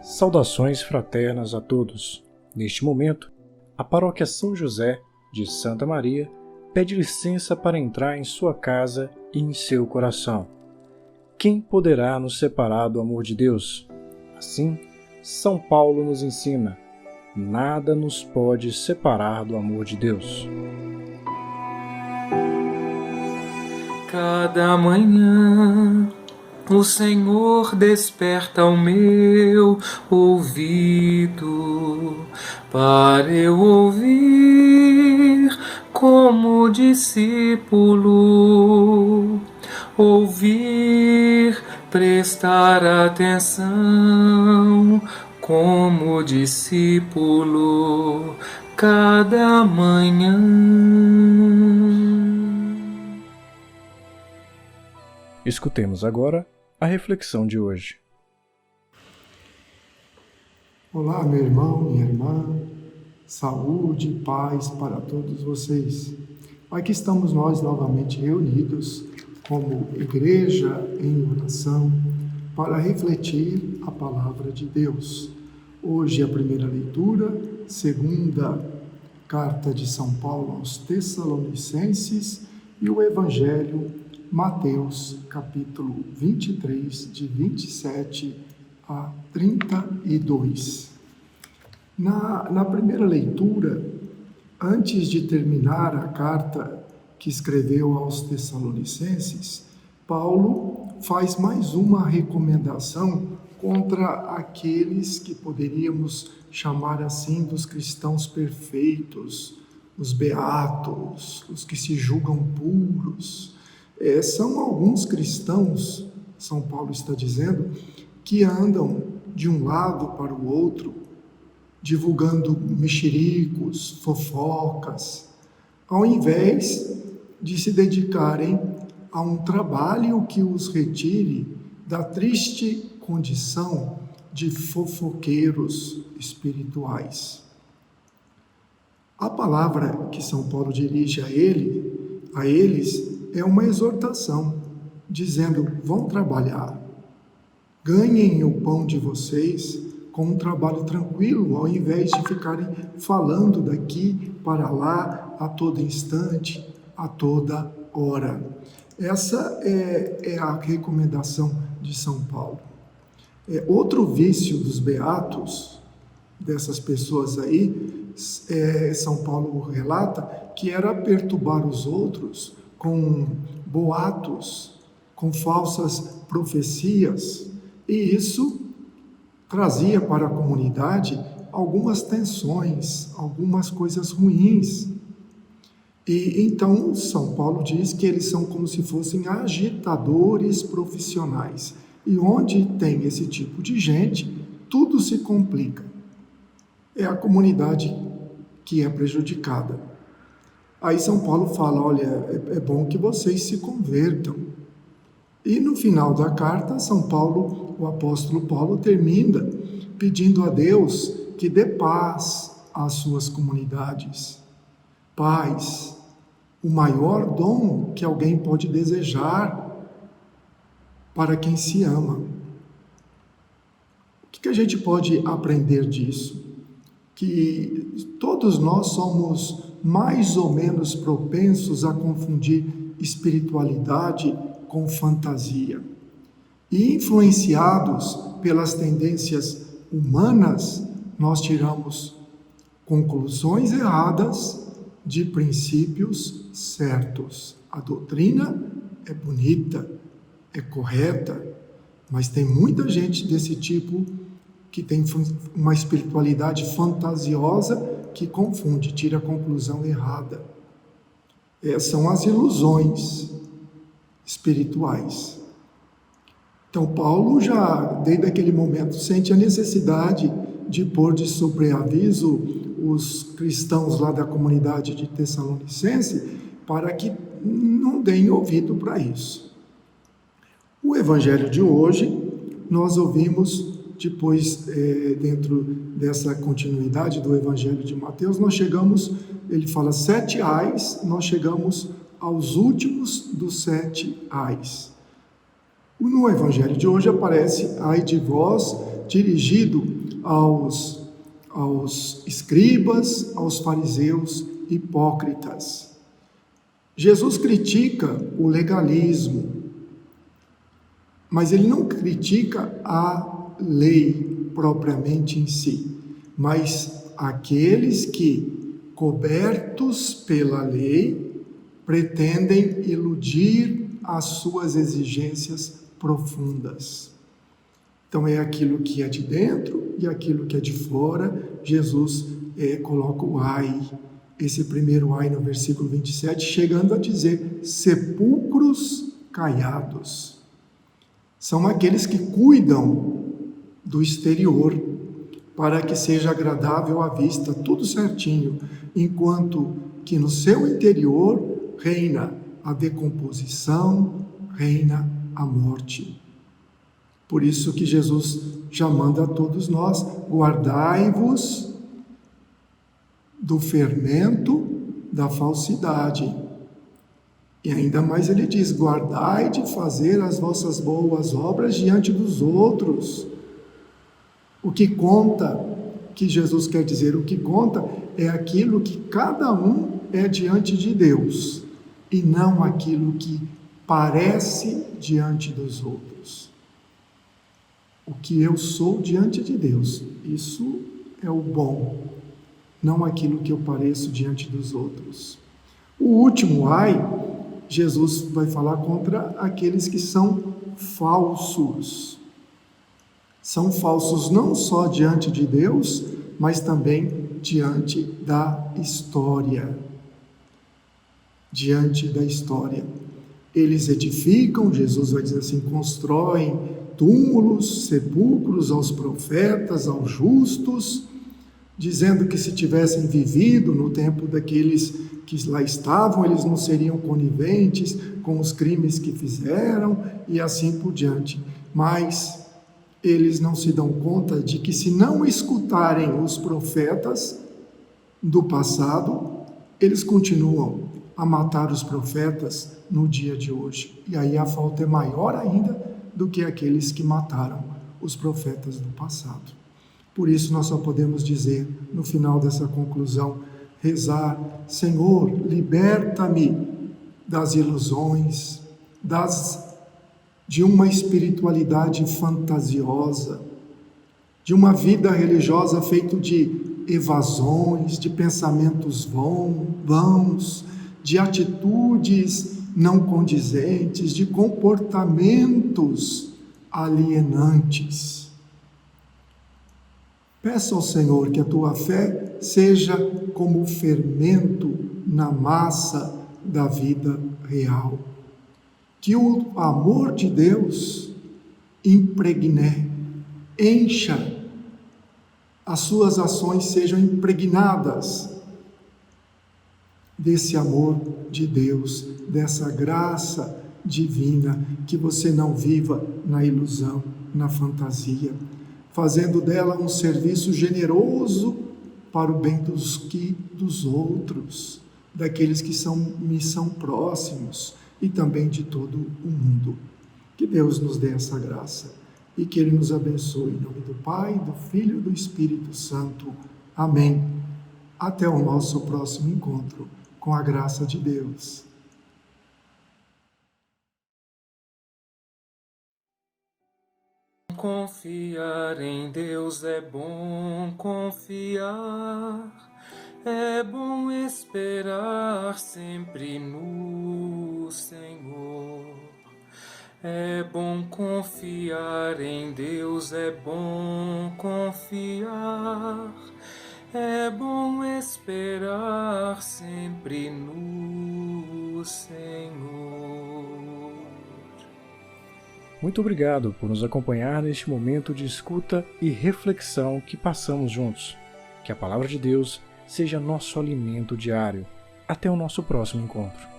Saudações fraternas a todos. Neste momento, a Paróquia São José de Santa Maria pede licença para entrar em sua casa e em seu coração. Quem poderá nos separar do amor de Deus? Assim, São Paulo nos ensina: nada nos pode separar do amor de Deus. Cada manhã o Senhor desperta o meu ouvido para eu ouvir como discípulo, ouvir, prestar atenção como discípulo cada manhã. Escutemos agora a reflexão de hoje. Olá, meu irmão, minha irmã, saúde e paz para todos vocês. Aqui estamos nós novamente reunidos como igreja em oração para refletir a palavra de Deus. Hoje a primeira leitura, segunda carta de São Paulo aos Tessalonicenses e o Evangelho Mateus, capítulo 23, de 27 a 32. Na primeira leitura, antes de terminar a carta que escreveu aos Tessalonicenses, Paulo faz mais uma recomendação contra aqueles que poderíamos chamar assim dos cristãos perfeitos, os beatos, os que se julgam puros. São alguns cristãos, São Paulo está dizendo, que andam de um lado para o outro, divulgando mexericos, fofocas, ao invés de se dedicarem a um trabalho que os retire da triste condição de fofoqueiros espirituais. A palavra que São Paulo dirige a eles, é uma exortação, dizendo: vão trabalhar, ganhem o pão de vocês com um trabalho tranquilo, ao invés de ficarem falando daqui para lá a todo instante, a toda hora. Essa é a recomendação de São Paulo. Outro vício dos beatos, dessas pessoas aí, São Paulo relata que era perturbar os outros com boatos, com falsas profecias, e isso trazia para a comunidade algumas tensões, algumas coisas ruins. E então São Paulo diz que eles são como se fossem agitadores profissionais. E onde tem esse tipo de gente, tudo se complica. É a comunidade que é prejudicada. Aí São Paulo fala: olha, é bom que vocês se convertam. E no final da carta, São Paulo, o apóstolo Paulo, termina pedindo a Deus que dê paz às suas comunidades. Paz, o maior dom que alguém pode desejar para quem se ama. O que a gente pode aprender disso? Que todos nós somos mais ou menos propensos a confundir espiritualidade com fantasia. E influenciados pelas tendências humanas, nós tiramos conclusões erradas de princípios certos. A doutrina é bonita, é correta, mas tem muita gente desse tipo que tem uma espiritualidade fantasiosa que confunde, tira a conclusão errada. São as ilusões espirituais. Então Paulo já, desde aquele momento, sente a necessidade de pôr de sobreaviso os cristãos lá da comunidade de Tessalonicense para que não deem ouvido para isso. O evangelho de hoje, nós ouvimos depois, dentro dessa continuidade do Evangelho de Mateus, nós chegamos, ele fala 7 ais, nós chegamos aos últimos dos 7 ais. No Evangelho de hoje aparece: ai de vós, dirigido aos escribas, aos fariseus hipócritas. Jesus critica o legalismo, mas ele não critica a lei propriamente em si, mas aqueles que, cobertos pela lei, pretendem iludir as suas exigências profundas. Então é aquilo que é de dentro e aquilo que é de fora. Jesus coloca o ai, esse primeiro ai no versículo 27, chegando a dizer sepulcros caiados. São aqueles que cuidam do exterior para que seja agradável à vista, tudo certinho, enquanto que no seu interior reina a decomposição, reina a morte. Por isso que Jesus já manda a todos nós: guardai-vos do fermento da falsidade. E ainda mais ele diz: guardai de fazer as vossas boas obras diante dos outros. O que conta, que Jesus quer dizer, o que conta é aquilo que cada um é diante de Deus, e não aquilo que parece diante dos outros. O que eu sou diante de Deus, isso é o bom, não aquilo que eu pareço diante dos outros. O último ai, Jesus vai falar contra aqueles que são falsos. São falsos não só diante de Deus, mas também diante da história. Diante da história. Eles edificam, Jesus vai dizer assim, constroem túmulos, sepulcros aos profetas, aos justos, dizendo que se tivessem vivido no tempo daqueles que lá estavam, eles não seriam coniventes com os crimes que fizeram e assim por diante. Mas eles não se dão conta de que, se não escutarem os profetas do passado, eles continuam a matar os profetas no dia de hoje. E aí a falta é maior ainda do que aqueles que mataram os profetas do passado. Por isso nós só podemos dizer, no final dessa conclusão, rezar: Senhor, liberta-me das ilusões, de uma espiritualidade fantasiosa, de uma vida religiosa feita de evasões, de pensamentos vãos, de atitudes não condizentes, de comportamentos alienantes. Peça ao Senhor que a tua fé seja como o fermento na massa da vida real. Que o amor de Deus impregne, encha, as suas ações sejam impregnadas desse amor de Deus, dessa graça divina, que você não viva na ilusão, na fantasia, fazendo dela um serviço generoso para o bem dos outros, daqueles que me são próximos e também de todo o mundo. Que Deus nos dê essa graça e que Ele nos abençoe. Em nome do Pai, do Filho e do Espírito Santo. Amém. Até o nosso próximo encontro, com a graça de Deus. Confiar em Deus é bom confiar, é bom esperar sempre no Senhor. É bom confiar em Deus, é bom confiar, é bom esperar sempre no Senhor. Muito obrigado por nos acompanhar neste momento de escuta e reflexão que passamos juntos. Que a Palavra de Deus seja nosso alimento diário. Até o nosso próximo encontro.